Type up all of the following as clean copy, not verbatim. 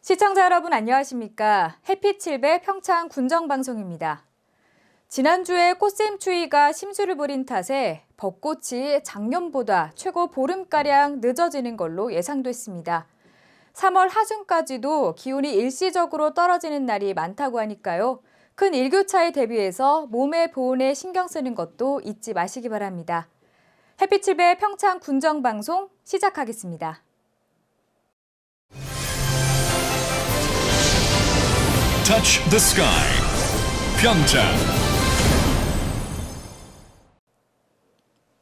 시청자 여러분 안녕하십니까? 햇빛7배 평창 군정방송입니다. 지난주에 꽃샘추위가 심수를 부린 탓에 벚꽃이 작년보다 최고 보름가량 늦어지는 걸로 예상됐습니다. 3월 하순까지도 기온이 일시적으로 떨어지는 날이 많다고 하니까요. 큰 일교차에 대비해서 몸의 보온에 신경 쓰는 것도 잊지 마시기 바랍니다. 햇빛7배 평창 군정방송 시작하겠습니다. Touch the sky. 평창.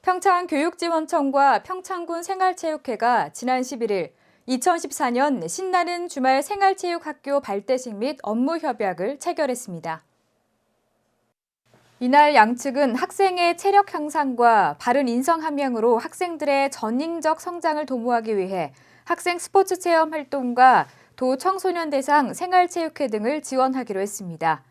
평창교육지원청과 평창군 생활체육회가 지난 11일 2014년 신나는 주말 생활체육학교 발대식 및 업무 협약을 체결했습니다. 이날 양측은 학생의 체력 향상과 바른 인성 함양으로 학생들의 전인적 성장을 도모하기 위해 학생 스포츠 체험 활동과 도 청소년 대상 생활체육회 등을 지원하기로 했습니다.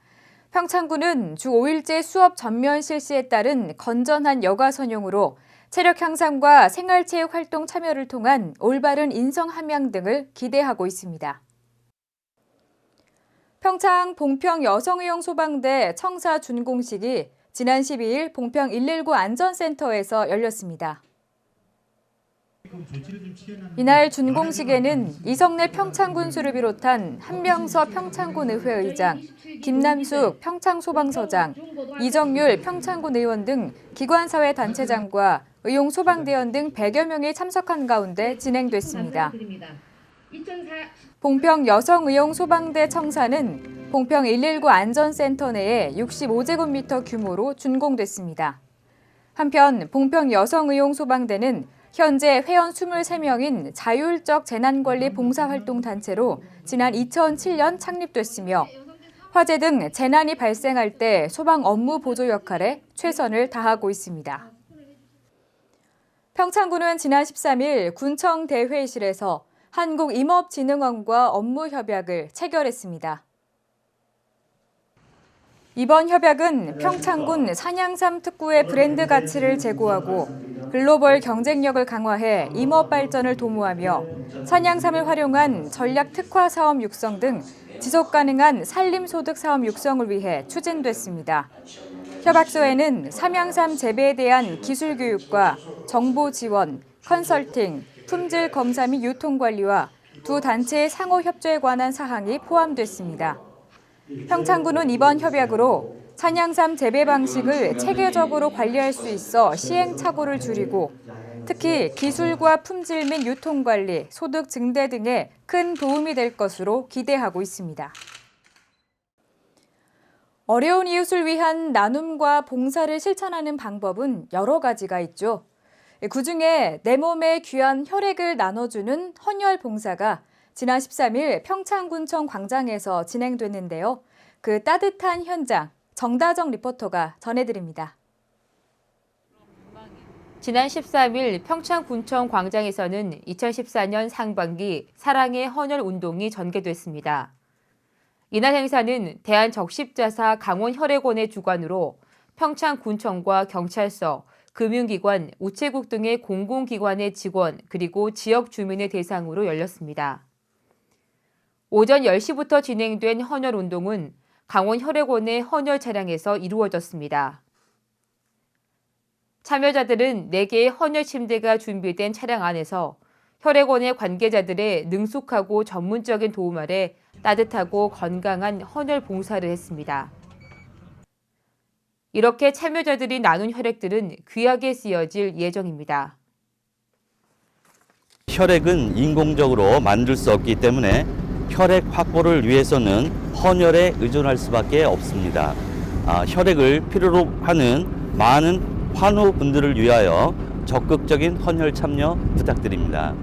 평창군은 주 5일제 수업 전면 실시에 따른 건전한 여가 선용으로 체력 향상과 생활체육 활동 참여를 통한 올바른 인성 함양 등을 기대하고 있습니다. 평창 봉평 여성의용 소방대 청사 준공식이 지난 12일 봉평 119 안전센터에서 열렸습니다. 이날 준공식에는 이성래 평창군수를 비롯한 한명서 평창군 의회의장, 김남숙 평창소방서장, 이정률 평창군 의원 등 기관사회 단체장과 의용소방대원 등 100여 명이 참석한 가운데 진행됐습니다. 봉평 여성의용소방대 청사는 봉평 119 안전센터 내에 65제곱미터 규모로 준공됐습니다. 한편 봉평 여성의용소방대는 현재 회원 23명인 자율적 재난관리 봉사활동단체로 지난 2007년 창립됐으며 화재 등 재난이 발생할 때 소방 업무 보조 역할에 최선을 다하고 있습니다. 평창군은 지난 13일 군청 대회의실에서 한국임업진흥원과 업무 협약을 체결했습니다. 이번 협약은 평창군 산양삼 특구의 브랜드 가치를 제고하고 글로벌 경쟁력을 강화해 임업 발전을 도모하며 산양삼을 활용한 전략 특화 사업 육성 등 지속 가능한 산림 소득 사업 육성을 위해 추진됐습니다. 협약서에는 삼양삼 재배에 대한 기술 교육과 정보 지원, 컨설팅, 품질 검사 및 유통 관리와 두 단체의 상호 협조에 관한 사항이 포함됐습니다. 평창군은 이번 협약으로 산양삼 재배 방식을 체계적으로 관리할 수 있어 시행착오를 줄이고 특히 기술과 품질 및 유통 관리, 소득 증대 등에 큰 도움이 될 것으로 기대하고 있습니다. 어려운 이웃을 위한 나눔과 봉사를 실천하는 방법은 여러 가지가 있죠. 그중에 내 몸에 귀한 혈액을 나눠주는 헌혈 봉사가 지난 13일 평창군청 광장에서 진행됐는데요. 그 따뜻한 현장, 정다정 리포터가 전해드립니다. 지난 13일 평창군청 광장에서는 2014년 상반기 사랑의 헌혈 운동이 전개됐습니다. 이날 행사는 대한적십자사 강원혈액원의 주관으로 평창군청과 경찰서, 금융기관, 우체국 등의 공공기관의 직원 그리고 지역 주민을 대상으로 열렸습니다. 오전 10시부터 진행된 헌혈 운동은 강원혈액원의 헌혈 차량에서 이루어졌습니다. 참여자들은 4개의 헌혈 침대가 준비된 차량 안에서 혈액원의 관계자들의 능숙하고 전문적인 도움 아래 따뜻하고 건강한 헌혈 봉사를 했습니다. 이렇게 참여자들이 나눈 혈액들은 귀하게 쓰여질 예정입니다. 혈액은 인공적으로 만들 수 없기 때문에 혈액 확보를 위해서는 헌혈에 의존할 수밖에 없습니다. 혈액을 필요로 하는 많은 환우분들을 위하여 적극적인 헌혈 참여 부탁드립니다.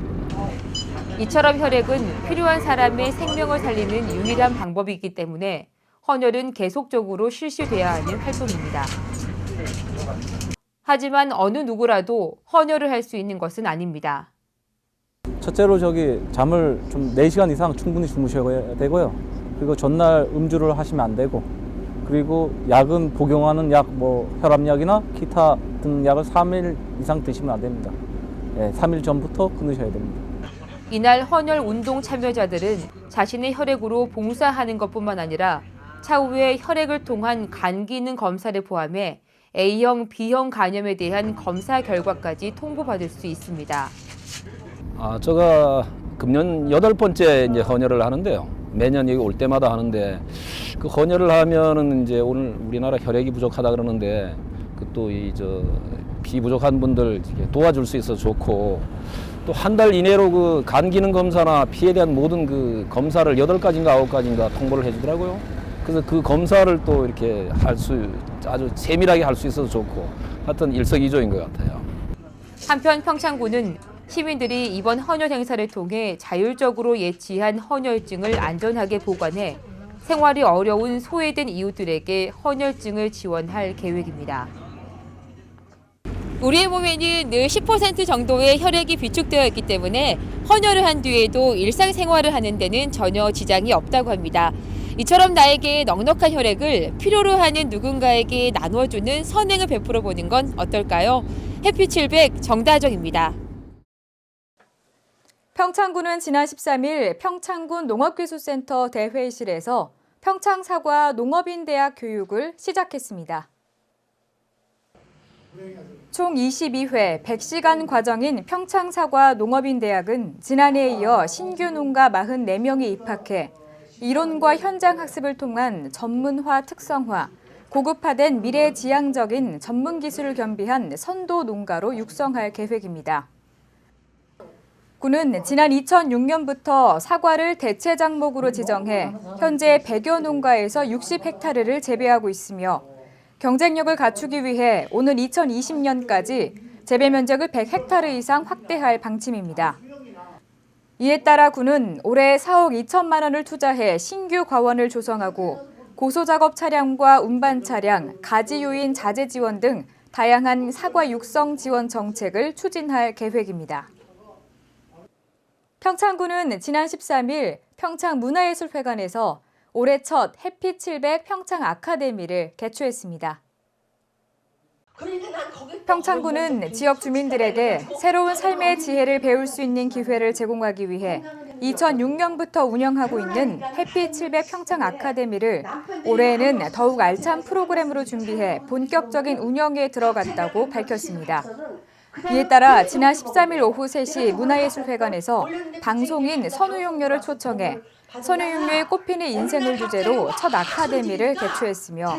이처럼 혈액은 필요한 사람의 생명을 살리는 유일한 방법이기 때문에 헌혈은 계속적으로 실시돼야 하는 활동입니다. 하지만 어느 누구라도 헌혈을 할 수 있는 것은 아닙니다. 첫째로 잠을 좀 4시간 이상 충분히 주무셔야 되고요. 그리고 전날 음주를 하시면 안 되고, 그리고 약은 복용하는 약, 혈압약이나 기타 등 약을 3일 이상 드시면 안 됩니다. 3일 전부터 끊으셔야 됩니다. 이날 헌혈 운동 참여자들은 자신의 혈액으로 봉사하는 것뿐만 아니라 차후에 혈액을 통한 간 기능 검사를 포함해 A형, B형 간염에 대한 검사 결과까지 통보받을 수 있습니다. 제가 금년 8번째 이제 헌혈을 하는데요. 매년 여기 올 때마다 하는데 그 헌혈을 하면은 이제 오늘 우리나라 혈액이 부족하다 그러는데 또 피 부족한 분들 도와줄 수 있어서 좋고 또 한 달 이내로 그 간 기능 검사나 피에 대한 모든 그 검사를 8가지인가 9가지인가 통보를 해주더라고요. 그래서 그 검사를 또 이렇게 아주 세밀하게 할 수 있어서 좋고 하여튼 일석이조인 것 같아요. 한편 평창군은 시민들이 이번 헌혈 행사를 통해 자율적으로 예치한 헌혈증을 안전하게 보관해 생활이 어려운 소외된 이웃들에게 헌혈증을 지원할 계획입니다. 우리의 몸에는 늘 10% 정도의 혈액이 비축되어 있기 때문에 헌혈을 한 뒤에도 일상생활을 하는 데는 전혀 지장이 없다고 합니다. 이처럼 나에게 넉넉한 혈액을 필요로 하는 누군가에게 나눠주는 선행을 베풀어 보는 건 어떨까요? 해피700 정다정입니다. 평창군은 지난 13일 평창군 농업기술센터 대회의실에서 평창사과 농업인대학 교육을 시작했습니다. 총 22회 100시간 과정인 평창사과 농업인대학은 지난해에 이어 신규 농가 44명이 입학해 이론과 현장 학습을 통한 전문화 특성화, 고급화된 미래지향적인 전문 기술을 겸비한 선도 농가로 육성할 계획입니다. 군은 지난 2006년부터 사과를 대체 작목으로 지정해 현재 100여 농가에서 60헥타르를 재배하고 있으며 경쟁력을 갖추기 위해 오는 2020년까지 재배 면적을 100헥타르 이상 확대할 방침입니다. 이에 따라 군은 올해 4억 2천만 원을 투자해 신규 과원을 조성하고 고소작업 차량과 운반 차량, 가지 요인 자재 지원 등 다양한 사과 육성 지원 정책을 추진할 계획입니다. 평창군은 지난 13일 평창문화예술회관에서 올해 첫 해피700 평창 아카데미를 개최했습니다. 평창군은 지역 주민들에게 새로운 삶의 지혜를 배울 수 있는 기회를 제공하기 위해 2006년부터 운영하고 있는 해피700 평창 아카데미를 올해에는 더욱 알찬 프로그램으로 준비해 본격적인 운영에 들어갔다고 밝혔습니다. 이에 따라 지난 13일 오후 3시 문화예술회관에서 방송인 선우용료를 초청해 선우용료의 꽃피는 인생을 주제로 첫 아카데미를 개최했으며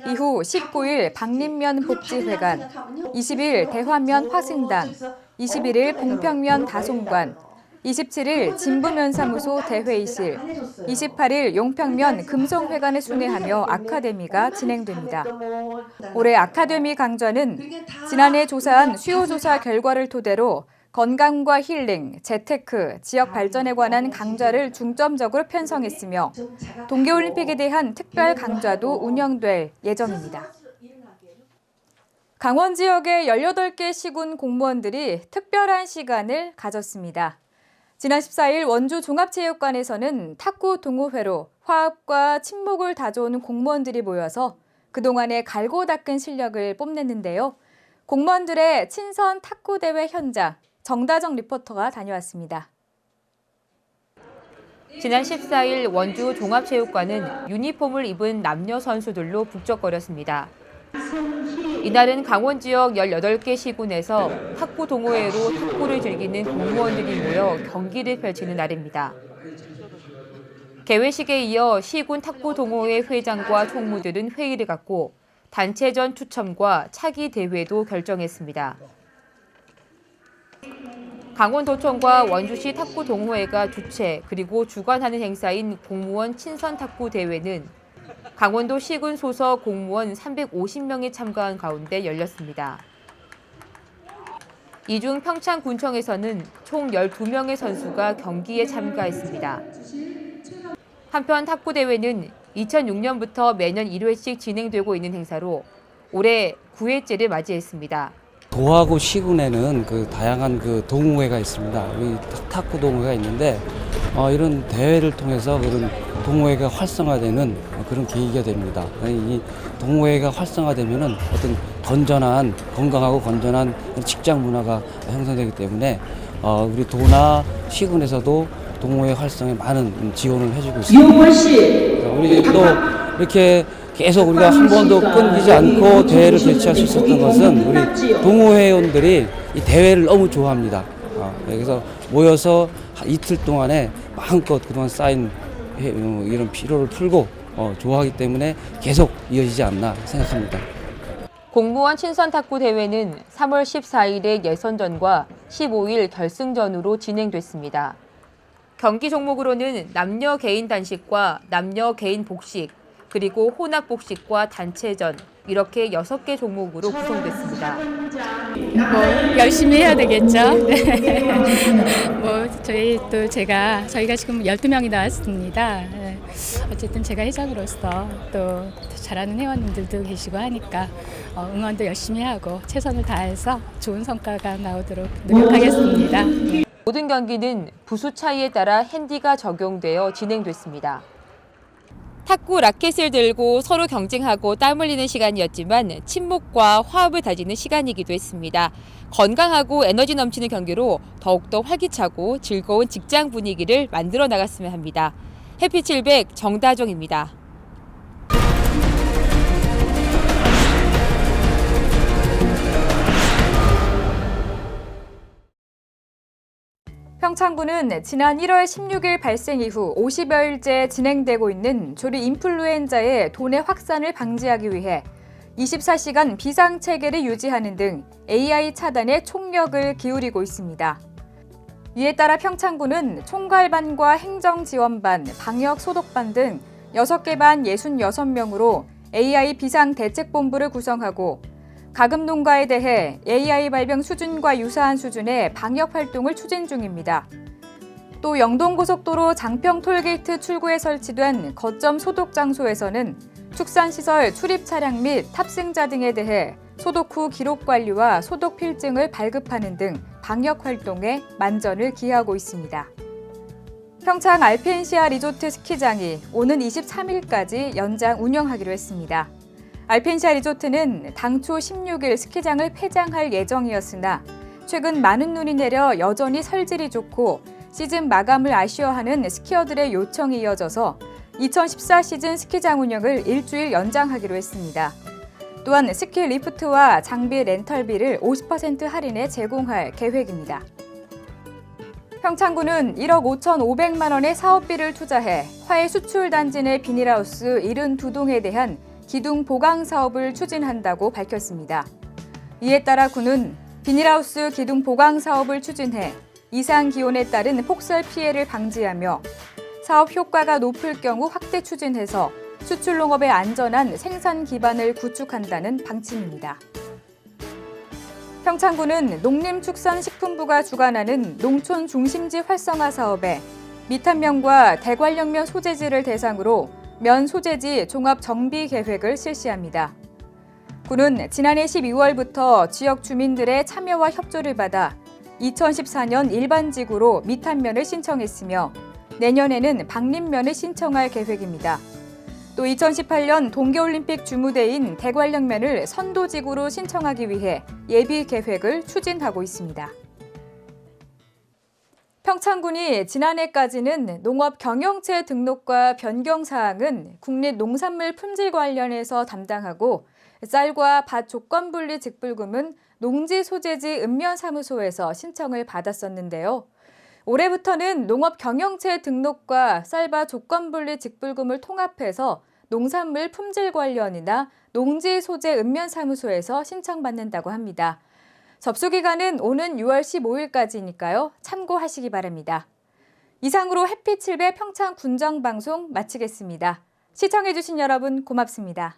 이후 19일 박림면 복지회관, 20일 대화면 화승당, 21일 봉평면 다송관, 27일 진부면사무소 대회의실, 28일 용평면 금송회관에 순회하며 아카데미가 진행됩니다. 올해 아카데미 강좌는 지난해 조사한 수요조사 결과를 토대로 건강과 힐링, 재테크, 지역 발전에 관한 강좌를 중점적으로 편성했으며 동계올림픽에 대한 특별 강좌도 운영될 예정입니다. 강원 지역의 18개 시군 공무원들이 특별한 시간을 가졌습니다. 지난 14일 원주 종합체육관에서는 탁구 동호회로 화합과 친목을 다져오는 공무원들이 모여서 그동안의 갈고 닦은 실력을 뽐냈는데요. 공무원들의 친선 탁구 대회 현장, 정다정 리포터가 다녀왔습니다. 지난 14일 원주 종합체육관은 유니폼을 입은 남녀 선수들로 북적거렸습니다. 이날은 강원 지역 18개 시군에서 탁구 동호회로 탁구를 즐기는 공무원들이 모여 경기를 펼치는 날입니다. 개회식에 이어 시군 탁구 동호회 회장과 총무들은 회의를 갖고 단체전 추첨과 차기 대회도 결정했습니다. 강원도청과 원주시 탁구 동호회가 주최 그리고 주관하는 행사인 공무원 친선 탁구 대회는 강원도 시군 소속 공무원 350명이 참가한 가운데 열렸습니다. 이중 평창군청에서는 총 12명의 선수가 경기에 참가했습니다. 한편 탁구 대회는 2006년부터 매년 1회씩 진행되고 있는 행사로 올해 9회째를 맞이했습니다. 도하고 시군에는 그 다양한 그 동호회가 있습니다. 우리 탁구 동호회가 있는데 이런 대회를 통해서 그런 동호회가 활성화되는 그런 계기가 됩니다. 이 동호회가 활성화되면은 어떤 건강하고 건전한 직장 문화가 형성되기 때문에 우리 도나 시군에서도 동호회 활성에 많은 지원을 해주고 있습니다. 우리 또 이렇게 계속 우리가 한 번도 끊기지 않고 대회를 개최할 수 있었던 것은 우리 동호회원들이 이 대회를 너무 좋아합니다. 그래서 모여서 이틀 동안에 마음껏 그동안 쌓인 이런 피로를 풀고 좋아하기 때문에 계속 이어지지 않나 생각합니다. 공무원 친선 탁구 대회는 3월 14일에 예선전과 15일 결승전으로 진행됐습니다. 경기 종목으로는 남녀 개인 단식과 남녀 개인 복식, 그리고 혼합 복식과 단체전 이렇게 6개 종목으로 구성됐습니다. 열심히 해야 되겠죠. 네. 저희가 지금 12명이 나왔습니다. 네. 어쨌든 제가 회장으로서 또 잘하는 회원님들도 계시고 하니까 응원도 열심히 하고 최선을 다해서 좋은 성과가 나오도록 노력하겠습니다. 모든 경기는 부수 차이에 따라 핸디가 적용되어 진행됐습니다. 탁구 라켓을 들고 서로 경쟁하고 땀 흘리는 시간이었지만 친목과 화합을 다지는 시간이기도 했습니다. 건강하고 에너지 넘치는 경기로 더욱더 활기차고 즐거운 직장 분위기를 만들어 나갔으면 합니다. 해피700 정다정입니다. 평창군은 지난 1월 16일 발생 이후 50여일째 진행되고 있는 조리 인플루엔자의 도내 확산을 방지하기 위해 24시간 비상체계를 유지하는 등 AI 차단에 총력을 기울이고 있습니다. 이에 따라 평창군은 총괄반과 행정지원반, 방역소독반 등 6개 반 66명으로 AI 비상대책본부를 구성하고 가금 농가에 대해 AI 발병 수준과 유사한 수준의 방역 활동을 추진 중입니다. 또 영동고속도로 장평 톨게이트 출구에 설치된 거점 소독 장소에서는 축산시설 출입 차량 및 탑승자 등에 대해 소독 후 기록 관리와 소독 필증을 발급하는 등 방역 활동에 만전을 기하고 있습니다. 평창 알펜시아 리조트 스키장이 오는 23일까지 연장 운영하기로 했습니다. 알펜시아 리조트는 당초 16일 스키장을 폐장할 예정이었으나 최근 많은 눈이 내려 여전히 설질이 좋고 시즌 마감을 아쉬워하는 스키어들의 요청이 이어져서 2014 시즌 스키장 운영을 일주일 연장하기로 했습니다. 또한 스키 리프트와 장비 렌털비를 50% 할인해 제공할 계획입니다. 평창군은 1억 5,500만 원의 사업비를 투자해 화해 수출 단지 내 비닐하우스 72동에 대한 기둥 보강 사업을 추진한다고 밝혔습니다. 이에 따라 군은 비닐하우스 기둥 보강 사업을 추진해 이상 기온에 따른 폭설 피해를 방지하며 사업 효과가 높을 경우 확대 추진해서 수출 농업의 안전한 생산 기반을 구축한다는 방침입니다. 평창군은 농림축산식품부가 주관하는 농촌 중심지 활성화 사업에 미탄면과 대관령면 소재지를 대상으로 면 소재지 종합 정비 계획을 실시합니다. 군은 지난해 12월부터 지역 주민들의 참여와 협조를 받아 2014년 일반지구로 미탄면을 신청했으며 내년에는 박림면을 신청할 계획입니다. 또 2018년 동계올림픽 주무대인 대관령면을 선도지구로 신청하기 위해 예비 계획을 추진하고 있습니다. 평창군이 지난해까지는 농업 경영체 등록과 변경 사항은 국립농산물 품질 관련해서 담당하고 쌀과 밭 조건분리 직불금은 농지소재지 읍면사무소에서 신청을 받았었는데요. 올해부터는 농업 경영체 등록과 쌀밭 조건분리 직불금을 통합해서 농산물 품질 관련이나 농지소재 읍면사무소에서 신청받는다고 합니다. 접수기간은 오는 6월 15일까지니까요. 참고하시기 바랍니다. 이상으로 해피700 평창 군정방송 마치겠습니다. 시청해주신 여러분 고맙습니다.